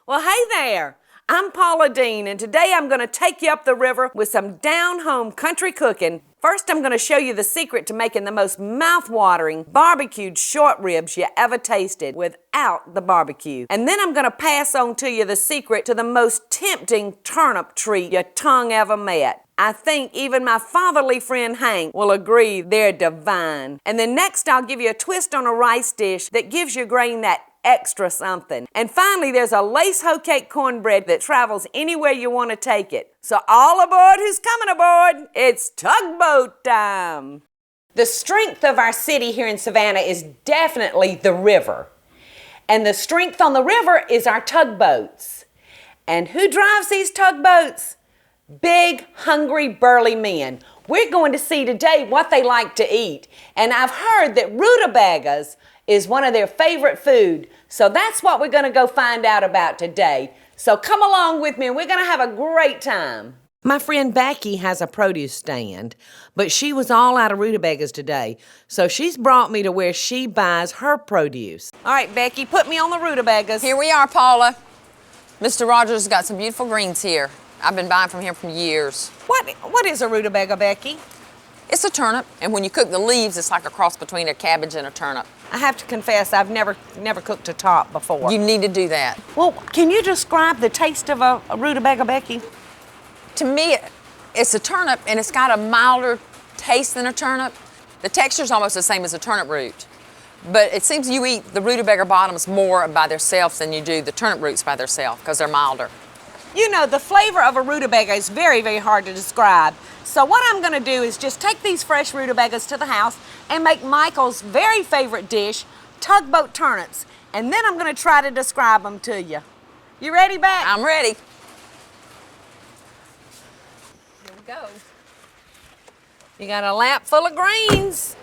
Well, hey there. I'm Paula Deen, and today I'm going to take you up the river with some down-home country cooking. First, I'm going to show you the secret to making the most mouth-watering barbecued short ribs you ever tasted without the barbecue. And then I'm going to pass on to you the secret to the most tempting turnip treat your tongue ever met. I think even my fatherly friend Hank will agree they're divine. And then next I'll give you a twist on a rice dish that gives your grain that extra something. And finally, there's a lace hoecake cornbread that travels anywhere you want to take it. So all aboard who's coming aboard, it's tugboat time. The strength of our city here in Savannah is definitely the river. And the strength on the river is our tugboats. And who drives these tugboats? Big, hungry, burly men. We're going to see today what they like to eat. And I've heard that rutabagas is one of their favorite food. So that's what we're going to go find out about today. So come along with me and we're going to have a great time. My friend Becky has a produce stand, but she was all out of rutabagas today. So she's brought me to where she buys her produce. All right, Becky, put me on the rutabagas. Here we are, Paula. Mr. Rogers has got some beautiful greens here. I've been buying from him for years. What is a rutabaga, Becky? It's a turnip, and when you cook the leaves, it's like a cross between a cabbage and a turnip. I have to confess, I've never cooked a top before. You need to do that. Well, can you describe the taste of a rutabaga, Becky? To me, it's a turnip, and it's got a milder taste than a turnip. The texture's almost the same as a turnip root. But it seems you eat the rutabaga bottoms more by themselves than you do the turnip roots by themselves, because they're milder. You know, the flavor of a rutabaga is very, very hard to describe. So what I'm going to do is just take these fresh rutabagas to the house and make Michael's very favorite dish, tugboat turnips. And then I'm going to try to describe them to you. You ready, Beck? I'm ready. Here we go. You got a lap full of greens.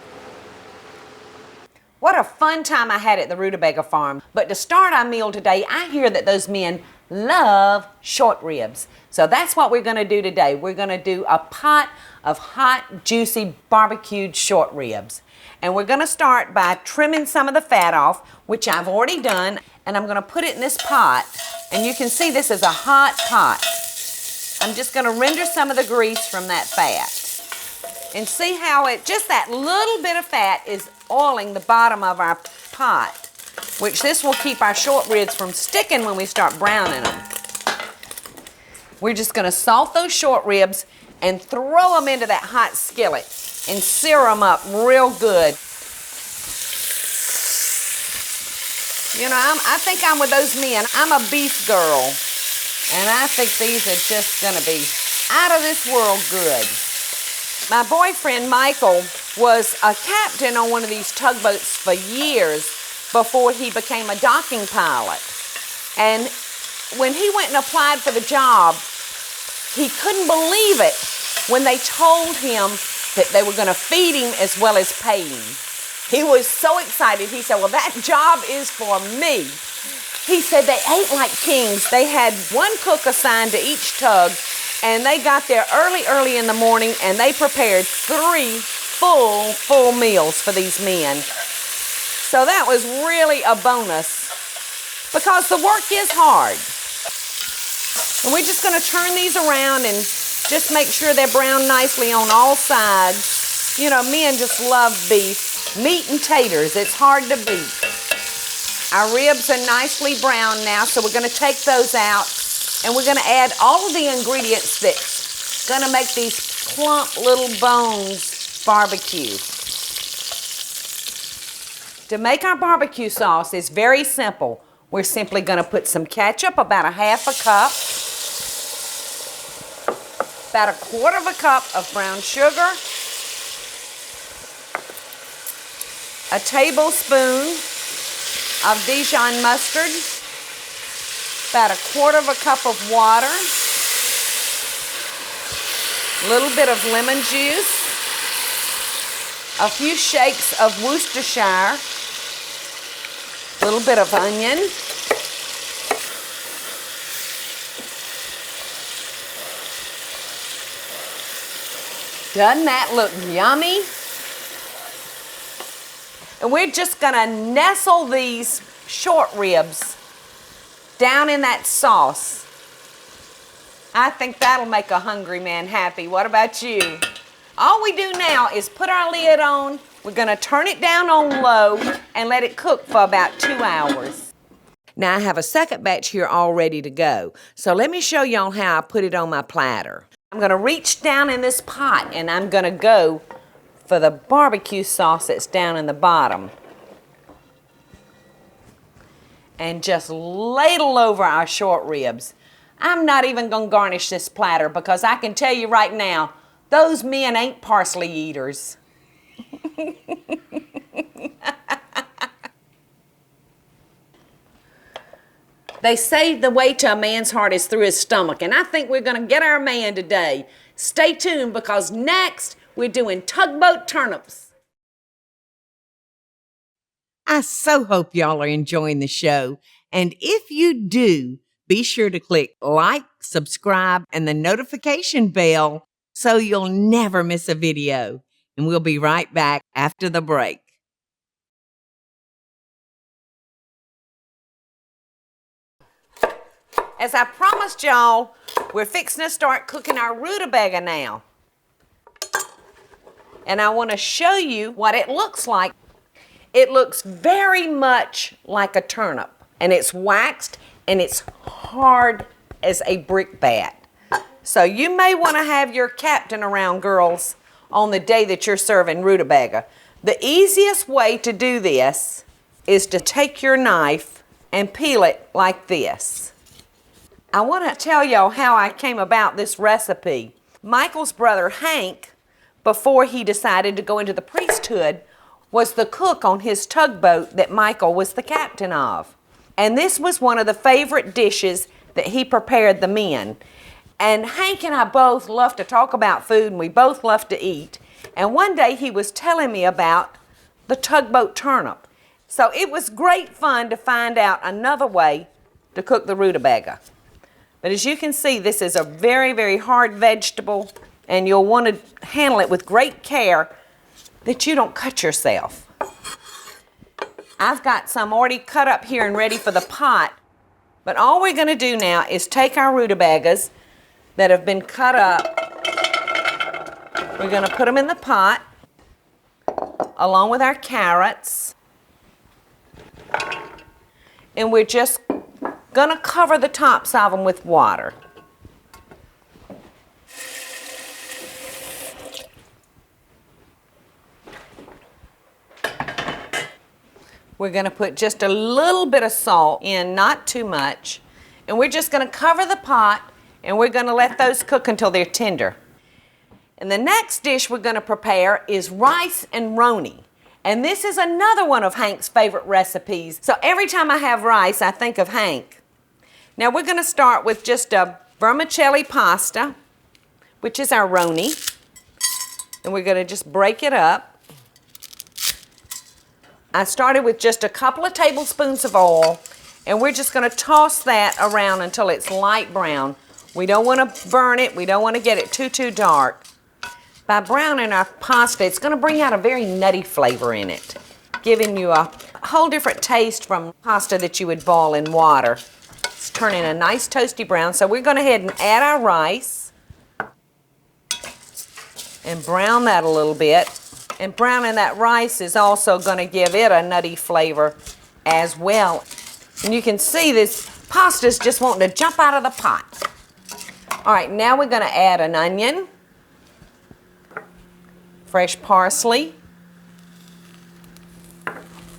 What a fun time I had at the rutabaga farm. But to start our meal today, I hear that those men love short ribs. So that's what we're going to do today. We're going to do a pot of hot, juicy, barbecued short ribs. And we're going to start by trimming some of the fat off, which I've already done. And I'm going to put it in this pot. And you can see this is a hot pot. I'm just going to render some of the grease from that fat. And see how just that little bit of fat is oiling the bottom of our pot, which this will keep our short ribs from sticking when we start browning them. We're just going to salt those short ribs and throw them into that hot skillet and sear them up real good. You know, I think I'm with those men. I'm a beef girl, and I think these are just going to be out of this world good. My boyfriend Michael was a captain on one of these tugboats for years before he became a docking pilot. And when he went and applied for the job, he couldn't believe it when they told him that they were going to feed him as well as pay him. He was so excited. He said, well, that job is for me. He said they ate like kings. They had one cook assigned to each tug, and they got there early in the morning, and they prepared 3 full meals for these men. So that was really a bonus because the work is hard. And we're just going to turn these around and just make sure they're browned nicely on all sides. You know, men just love beef. Meat and taters, it's hard to beat. Our ribs are nicely browned now, so we're going to take those out. And we're going to add all of the ingredients that's going to make these plump little bones barbecue. To make our barbecue sauce is very simple. We're simply going to put some ketchup, about a half a cup, about a quarter of a cup of brown sugar, a tablespoon of Dijon mustard, about a quarter of a cup of water, a little bit of lemon juice, a few shakes of Worcestershire, a little bit of onion, doesn't that look yummy? And we're just gonna nestle these short ribs down in that sauce. I think that'll make a hungry man happy. What about you? All we do now is put our lid on. We're gonna turn it down on low and let it cook for about 2 hours. Now I have a second batch here all ready to go. So let me show y'all how I put it on my platter. I'm gonna reach down in this pot and I'm gonna go for the barbecue sauce that's down in the bottom. And just ladle over our short ribs. I'm not even gonna garnish this platter because I can tell you right now, those men ain't parsley eaters. They say the way to a man's heart is through his stomach, and I think we're gonna get our man today. Stay tuned because next we're doing tugboat turnips. I so hope y'all are enjoying the show, and if you do, be sure to click like, subscribe, and the notification bell so you'll never miss a video. And we'll be right back after the break. As I promised y'all, we're fixing to start cooking our rutabaga now. And I want to show you what it looks like. It looks very much like a turnip, and it's waxed and it's hard as a brick bat. So you may want to have your captain around, girls, on the day that you're serving rutabaga. The easiest way to do this is to take your knife and peel it like this. I want to tell y'all how I came about this recipe. Michael's brother Hank, before he decided to go into the priesthood, was the cook on his tugboat that Michael was the captain of. And this was one of the favorite dishes that he prepared the men. And Hank and I both love to talk about food, and we both love to eat. And one day he was telling me about the tugboat turnip. So it was great fun to find out another way to cook the rutabaga. But as you can see, this is a very, very hard vegetable, and you'll want to handle it with great care that you don't cut yourself. I've got some already cut up here and ready for the pot, but all we're going to do now is take our rutabagas that have been cut up. We're going to put them in the pot along with our carrots, and we're just going to cover the tops of them with water. We're going to put just a little bit of salt in, not too much. And we're just going to cover the pot and we're going to let those cook until they're tender. And the next dish we're going to prepare is rice-a-roni. And this is another one of Hank's favorite recipes. So every time I have rice, I think of Hank. Now we're going to start with just a vermicelli pasta, which is our roni. And we're going to just break it up. I started with just a couple of tablespoons of oil, and we're just going to toss that around until it's light brown. We don't want to burn it. We don't want to get it too dark. By browning our pasta, it's going to bring out a very nutty flavor in it, giving you a whole different taste from pasta that you would boil in water. It's turning a nice toasty brown, so we're going to go ahead and add our rice and brown that a little bit. And browning that rice is also going to give it a nutty flavor as well. And you can see this pasta's just wanting to jump out of the pot. All right, now we're going to add an onion, fresh parsley,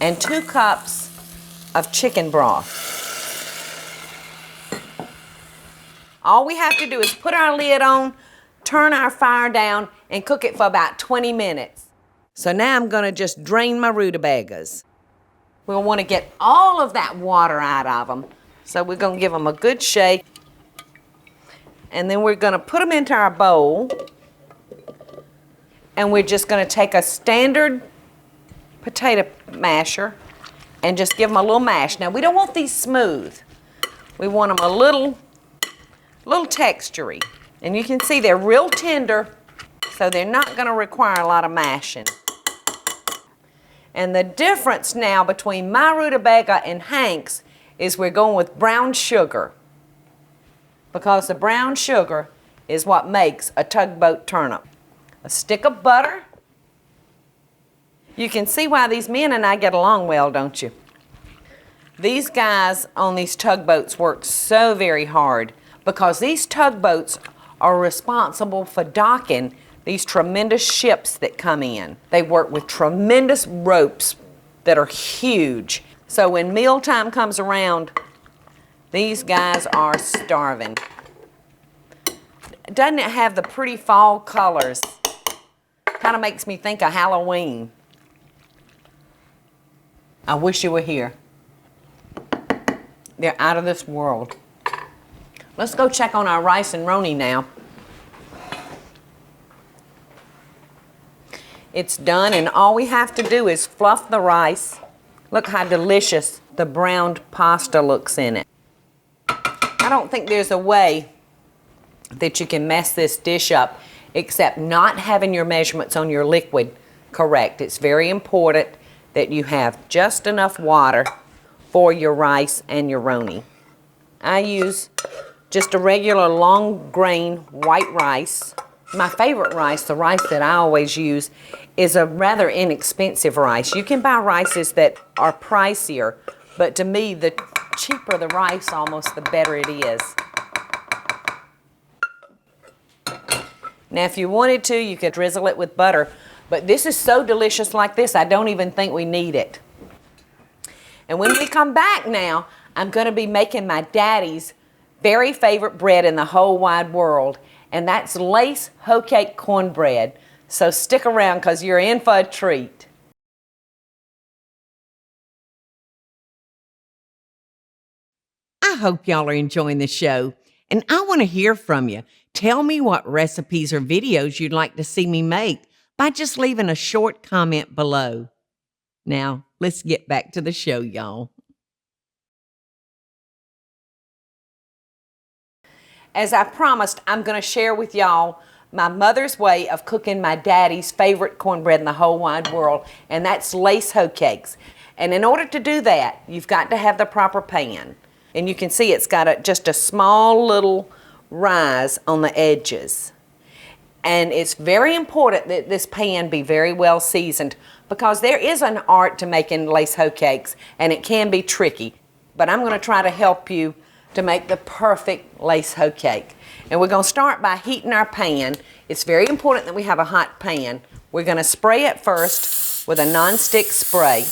and 2 cups of chicken broth. All we have to do is put our lid on, turn our fire down, and cook it for about 20 minutes. So now I'm going to just drain my rutabagas. We'll want to get all of that water out of them. So we're going to give them a good shake. And then we're going to put them into our bowl. And we're just going to take a standard potato masher and just give them a little mash. Now we don't want these smooth. We want them a little textury. And you can see they're real tender, so they're not going to require a lot of mashing. And the difference now between my rutabaga and Hank's is we're going with brown sugar, because the brown sugar is what makes a tugboat turnip. A stick of butter. You can see why these men and I get along well, don't you? These guys on these tugboats work so very hard because these tugboats are responsible for docking these tremendous ships that come in. They work with tremendous ropes that are huge. So when mealtime comes around, these guys are starving. Doesn't it have the pretty fall colors? Kind of makes me think of Halloween. I wish you were here. They're out of this world. Let's go check on our Rice-a-Roni now. It's done, and all we have to do is fluff the rice. Look how delicious the browned pasta looks in it. I don't think there's a way that you can mess this dish up except not having your measurements on your liquid correct. It's very important that you have just enough water for your rice and your roni. I use just a regular long grain white rice. My favorite rice, the rice that I always use, is a rather inexpensive rice. You can buy rices that are pricier, but to me, the cheaper the rice almost, the better it is. Now, if you wanted to, you could drizzle it with butter, but this is so delicious like this, I don't even think we need it. And when we come back now, I'm going to be making my daddy's very favorite bread in the whole wide world, and that's lace Hoecake cornbread. So stick around because you're in for a treat. I hope y'all are enjoying the show, and I want to hear from you. Tell me what recipes or videos you'd like to see me make by just leaving a short comment below. Now, let's get back to the show, y'all. As I promised, I'm going to share with y'all my mother's way of cooking my daddy's favorite cornbread in the whole wide world, and that's lace hoe cakes. And in order to do that, you've got to have the proper pan. And you can see it's got just a small little rise on the edges. And it's very important that this pan be very well seasoned because there is an art to making lace hoe cakes, and it can be tricky. But I'm going to try to help you to make the perfect lace hoe cake. And we're going to start by heating our pan. It's very important that we have a hot pan. We're going to spray it first with a non-stick spray.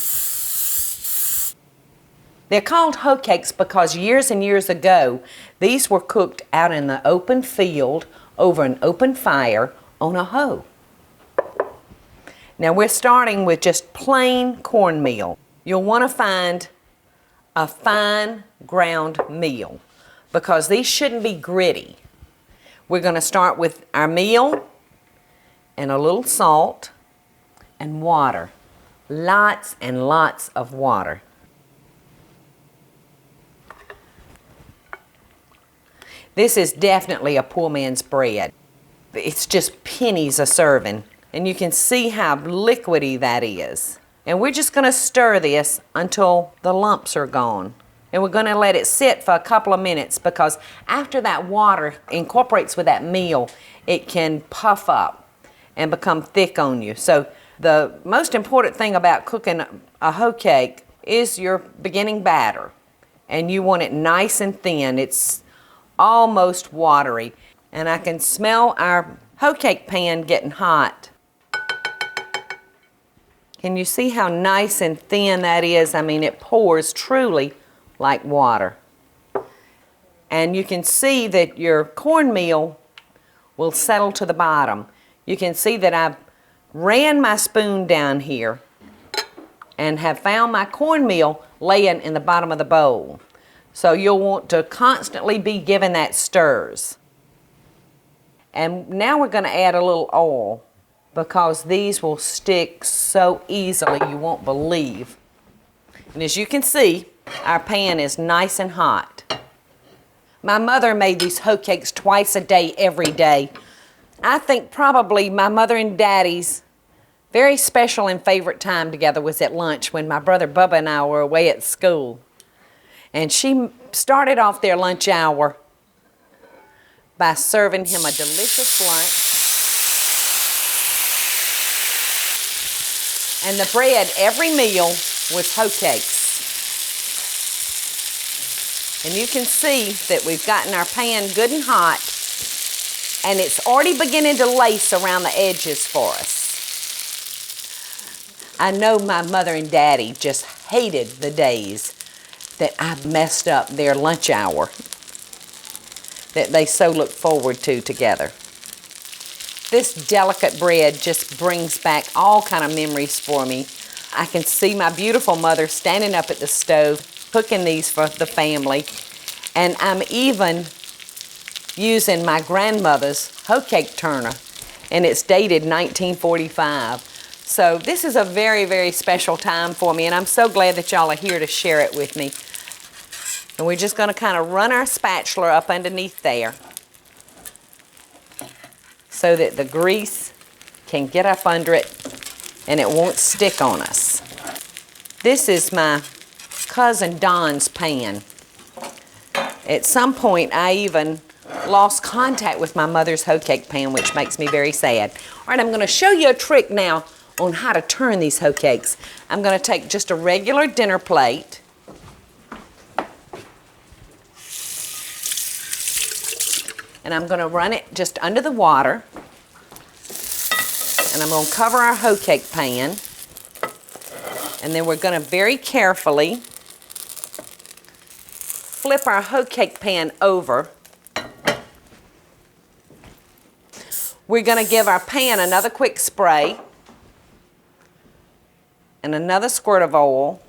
They're called hoe cakes because years and years ago, these were cooked out in the open field over an open fire on a hoe. Now we're starting with just plain cornmeal. You'll want to find a fine ground meal because these shouldn't be gritty. We're going to start with our meal and a little salt and water. Lots and lots of water. This is definitely a poor man's bread. It's just pennies a serving, and you can see how liquidy that is. And we're just going to stir this until the lumps are gone. And we're going to let it sit for a couple of minutes because after that water incorporates with that meal, it can puff up and become thick on you. So the most important thing about cooking a hoe cake is your beginning batter. And you want it nice and thin. It's almost watery. And I can smell our hoe cake pan getting hot. Can you see how nice and thin that is? I mean, it pours truly like water. And you can see that your cornmeal will settle to the bottom. You can see that I've ran my spoon down here and have found my cornmeal laying in the bottom of the bowl. So you'll want to constantly be giving that stirs. And now we're going to add a little oil because these will stick so easily you won't believe. And as you can see, our pan is nice and hot. My mother made these hoe cakes twice a day, every day. I think probably my mother and daddy's very special and favorite time together was at lunch when my brother Bubba and I were away at school. And she started off their lunch hour by serving him a delicious lunch. And the bread, every meal, was hoecakes. And you can see that we've gotten our pan good and hot, and it's already beginning to lace around the edges for us. I know my mother and daddy just hated the days that I messed up their lunch hour that they so look forward to together. This delicate bread just brings back all kind of memories for me. I can see my beautiful mother standing up at the stove cooking these for the family, and I'm even using my grandmother's Hoecake turner, and it's dated 1945. So this is a very, very special time for me, and I'm so glad that y'all are here to share it with me. And we're just going to kind of run our spatula up underneath there so that the grease can get up under it and it won't stick on us. This is my cousin Don's pan. At some point, I even lost contact with my mother's Hoecake pan, which makes me very sad. All right, I'm going to show you a trick now on how to turn these Hoecakes. I'm going to take just a regular dinner plate, and I'm going to run it just under the water, and I'm going to cover our Hoecake pan, and then we're going to very carefully flip our Hoecake pan over. We're going to give our pan another quick spray and another squirt of oil,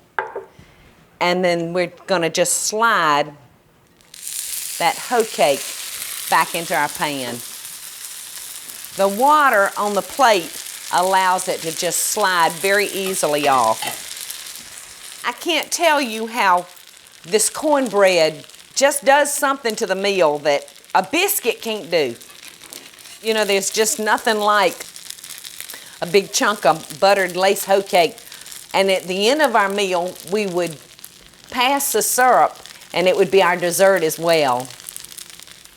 and then we're going to just slide that Hoecake back into our pan. The water on the plate allows it to just slide very easily off. I can't tell you how this cornbread just does something to the meal that a biscuit can't do. You know, there's just nothing like a big chunk of buttered lace Hoecake, and at the end of our meal, we would pass the syrup, and it would be our dessert as well.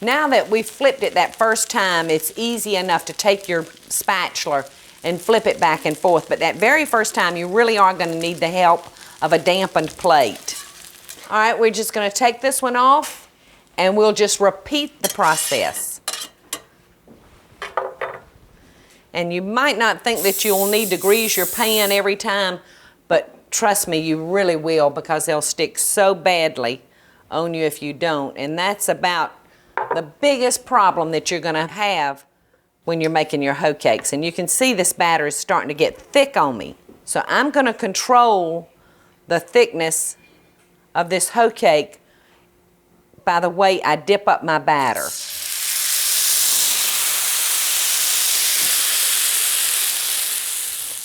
Now that we've flipped it that first time, it's easy enough to take your spatula and flip it back and forth, but that very first time, you really are going to need the help of a dampened plate. All right, we're just going to take this one off, and we'll just repeat the process. And you might not think that you'll need to grease your pan every time, but trust me, you really will, because they'll stick so badly on you if you don't. And that's about the biggest problem that you're going to have when you're making your Hoecakes. And you can see this batter is starting to get thick on me. So I'm going to control the thickness of this Hoecake by the way I dip up my batter.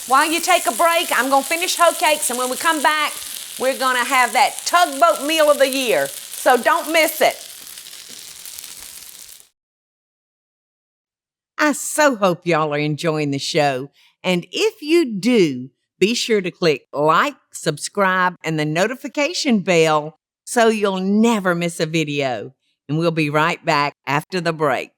While you take a break, I'm going to finish Hoecakes, and when we come back, we're going to have that Tugboat meal of the year. So don't miss it. I so hope y'all are enjoying the show. And if you do, be sure to click like, subscribe, and the notification bell so you'll never miss a video. And we'll be right back after the break.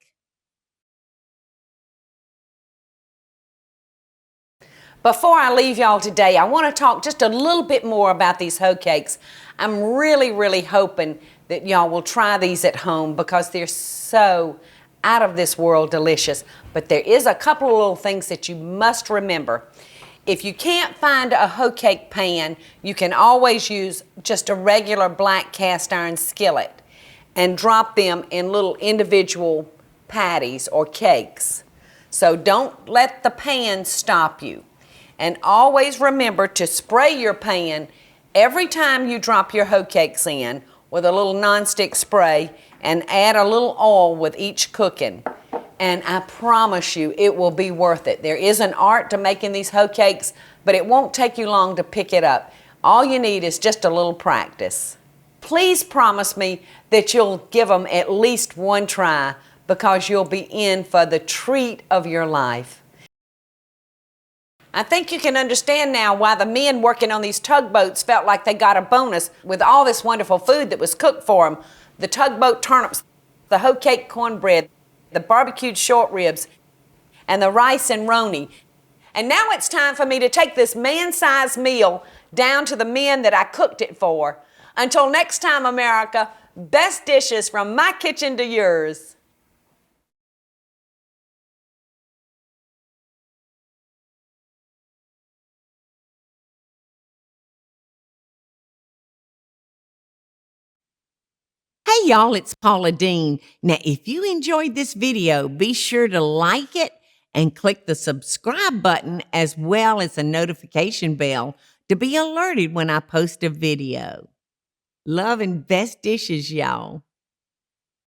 Before I leave y'all today, I want to talk just a little bit more about these Hoecakes. I'm really, really hoping that y'all will try these at home because they're so out of this world delicious. But there is a couple of little things that you must remember. If you can't find a Hoecake pan, you can always use just a regular black cast iron skillet and drop them in little individual patties or cakes. So don't let the pan stop you. And always remember to spray your pan every time you drop your Hoecakes in with a little nonstick spray, and add a little oil with each cooking. And I promise you it will be worth it. There is an art to making these Hoecakes, but it won't take you long to pick it up. All you need is just a little practice. Please promise me that you'll give them at least one try, because you'll be in for the treat of your life. I think you can understand now why the men working on these tugboats felt like they got a bonus with all this wonderful food that was cooked for them. The tugboat turnips, the Hoecake cornbread, the barbecued short ribs, and the rice-a-roni. And now it's time for me to take this man-sized meal down to the men that I cooked it for. Until next time, America, best dishes from my kitchen to yours. Hey y'all, it's Paula Deen. Now, if you enjoyed this video, be sure to like it and click the subscribe button as well as the notification bell to be alerted when I post a video. Love and best dishes, y'all.